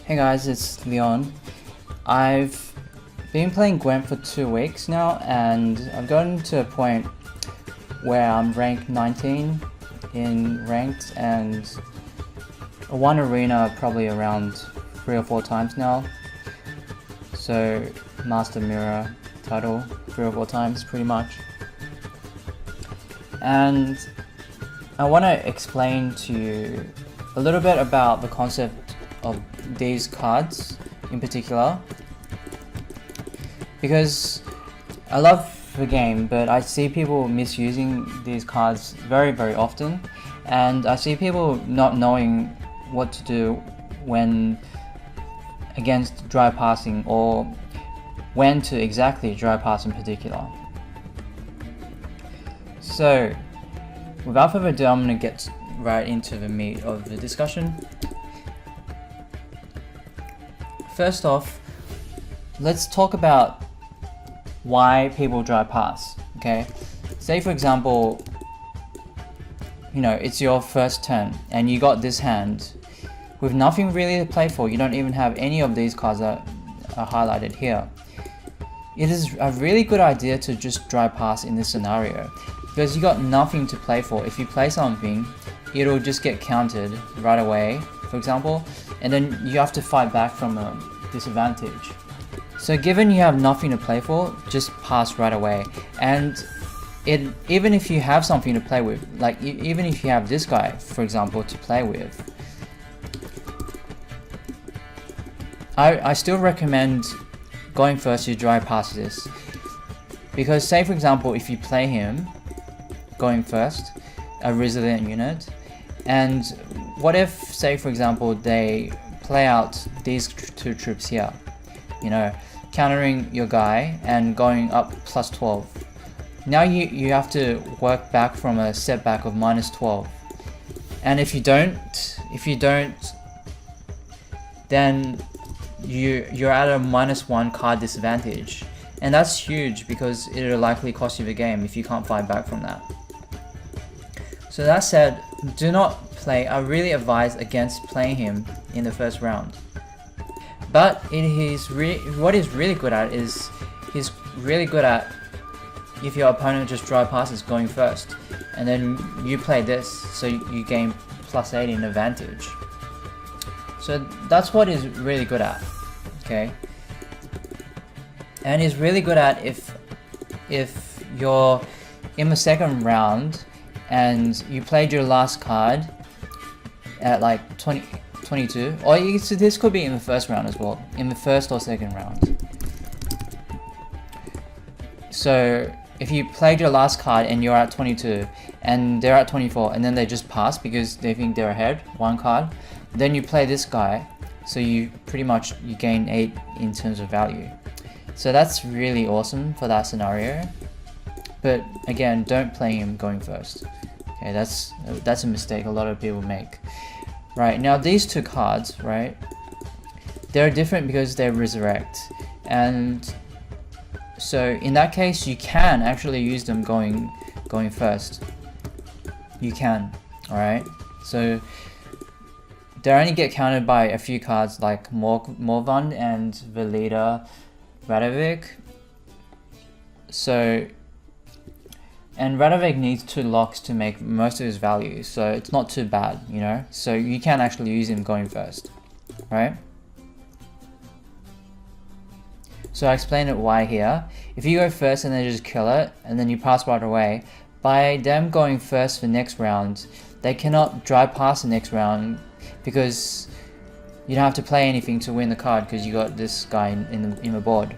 Hey guys, it's Leon. I've been playing Gwent for 2 weeks now, and I've gotten to a point where I'm ranked 19 in ranked, and I won arena probably around 3 or 4 times now. So Master Mirror title 3 or 4 times pretty much. And I want to explain to you a little bit about the concept of these cards in particular, because I love the game, but I see people misusing these cards very often, and I see people not knowing what to do when against dry passing, or when to exactly dry pass in particular. So without further ado, I'm going to get right into the meat of the discussion. First off, let's talk about why people dry pass, okay? Say for example, it's your first turn and you got this hand with nothing really to play for. You don't even have any of these cards that are highlighted here. It is a really good idea to just dry pass in this scenario, because you got nothing to play for. If you play something, it'll just get countered right away, for example, and then you have to fight back from a disadvantage. So given you have nothing to play for, just pass right away. And even if you have something to play with, like even if you have this guy, for example, to play with, I still recommend going first to dry pass this, because say for example, if you play him going first, a resilient unit, and what if, say for example, they play out these 2 troops here, countering your guy and going up plus 12. Now you have to work back from a setback of minus 12, and if you don't, then you're at a -1 card disadvantage, and that's huge because it'll likely cost you the game if you can't fight back from that. So that said, do not play. I really advise against playing him in the first round. But what he's really good at is he's really good at, if your opponent just dry passes, going first, and then you play this, so you gain +8 in advantage. So that's what he's really good at, okay? And he's really good at if you're in the second round and you played your last card at like 22, or this could be in the first round as well, in the first or second round. So if you played your last card and you're at 22 and they're at 24, and then they just pass because they think they're ahead 1 card, then you play this guy, so you gain 8 in terms of value. So that's really awesome for that scenario. But again, don't play him going first. Okay, that's a mistake a lot of people make. Right, now these 2 cards, right, they're different because they resurrect, and so in that case you can actually use them going first. You can, alright? So they only get countered by a few cards like Morvan and the leader Radovic. And Radovic needs 2 locks to make most of his value, so it's not too bad, so you can actually use him going first, right? So I explained it why here. If you go first and they just kill it, and then you pass right away, by them going first for next round, they cannot dry pass the next round, because you don't have to play anything to win the card because you got this guy in the board.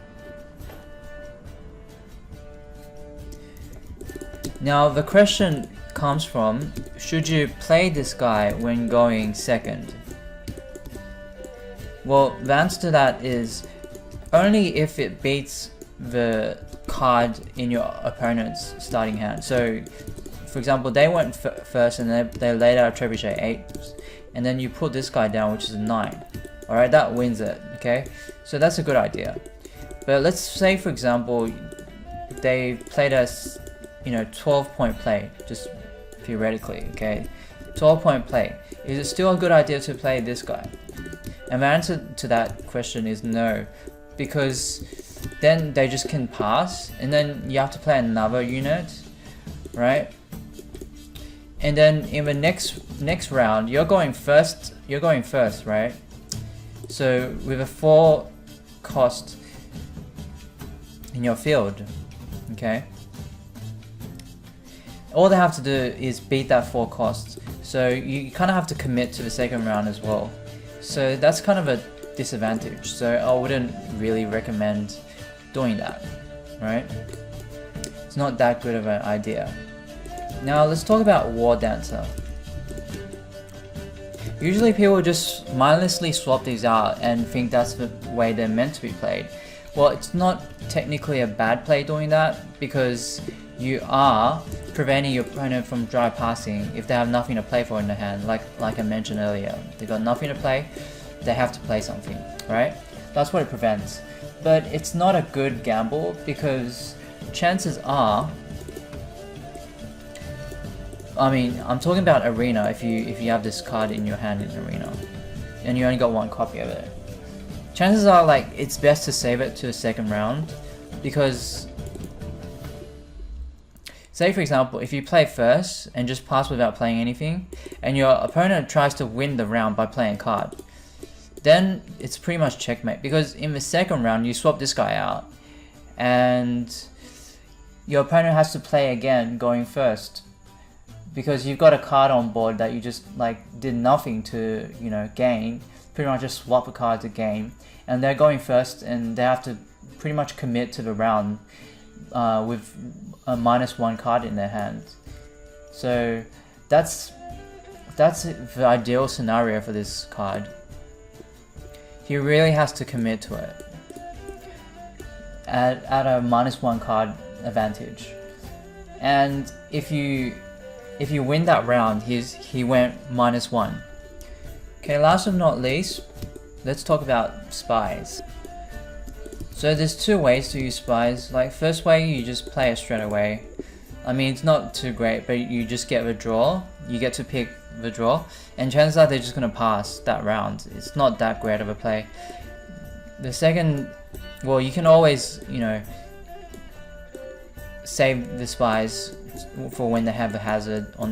Now the question comes from, should you play this guy when going second? Well, the answer to that is only if it beats the card in your opponent's starting hand. So for example, they went first and they laid out a trebuchet 8, and then you put this guy down, which is a 9. Alright, that wins it, okay? So that's a good idea. But let's say for example, they played us 12-point play, just theoretically, okay? 12-point play. Is it still a good idea to play this guy? And the answer to that question is no, because then they just can pass, and then you have to play another unit, right? And then in the next round, you're going first, right? So with a 4 cost in your field, okay? All they have to do is beat that 4 cost. So you kind of have to commit to the second round as well. So that's kind of a disadvantage. So I wouldn't really recommend doing that, right? It's not that good of an idea. Now let's talk about War Dancer. Usually people just mindlessly swap these out and think that's the way they're meant to be played. Well, it's not technically a bad play doing that, because you are preventing your opponent from dry passing if they have nothing to play for in their hand. Like I mentioned earlier, they've got nothing to play, they have to play something, right? That's what it prevents. But it's not a good gamble, because chances are, I mean, I'm talking about Arena. If you have this card in your hand in Arena, and you only got 1 copy of it, chances are like it's best to save it to the second round, because say for example, if you play first and just pass without playing anything, and your opponent tries to win the round by playing a card, then it's pretty much checkmate, because in the second round you swap this guy out, and your opponent has to play again going first, because you've got a card on board that you just like did nothing to, you know, gain. Pretty much just swap a card to gain, and they're going first, and they have to pretty much commit to the round with a -1 card in their hand. So that's the ideal scenario for this card. He really has to commit to it at a -1 card advantage. And if you win that round, he went -1. Okay, last but not least, let's talk about spies. So there's 2 ways to use spies. Like, first way, you just play it straight away. I mean, it's not too great, but you just get the draw. You get to pick the draw, and chances are they're just gonna pass that round. It's not that great of a play. The second, well, you can always, you know, save the spies for when they have a hazard on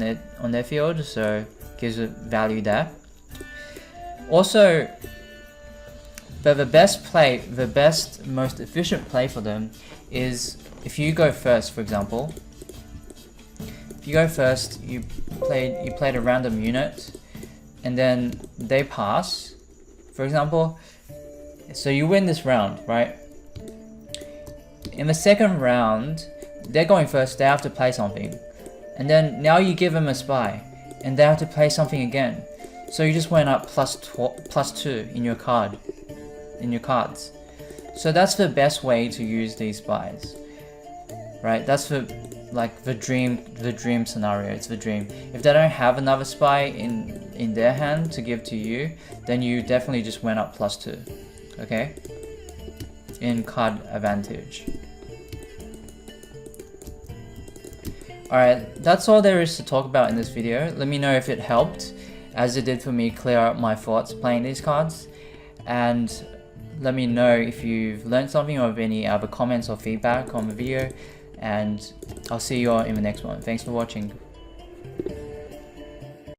their field, so gives it value there. Also, but the best, most efficient play for them is if you go first, for example. If you go first, you played a random unit, and then they pass, for example. So you win this round, right? In the second round, they're going first, they have to play something. And then now you give them a spy, and they have to play something again. So you just went up +2 in your cards. So that's the best way to use these spies, right? That's the dream scenario. It's the dream. If they don't have another spy in their hand to give to you, then you definitely just went up +2, okay? In card advantage. Alright, that's all there is to talk about in this video. Let me know if it helped, as it did for me clear up my thoughts playing these cards. And let me know if you've learned something or have any other comments or feedback on the video. And I'll see you all in the next one. Thanks for watching.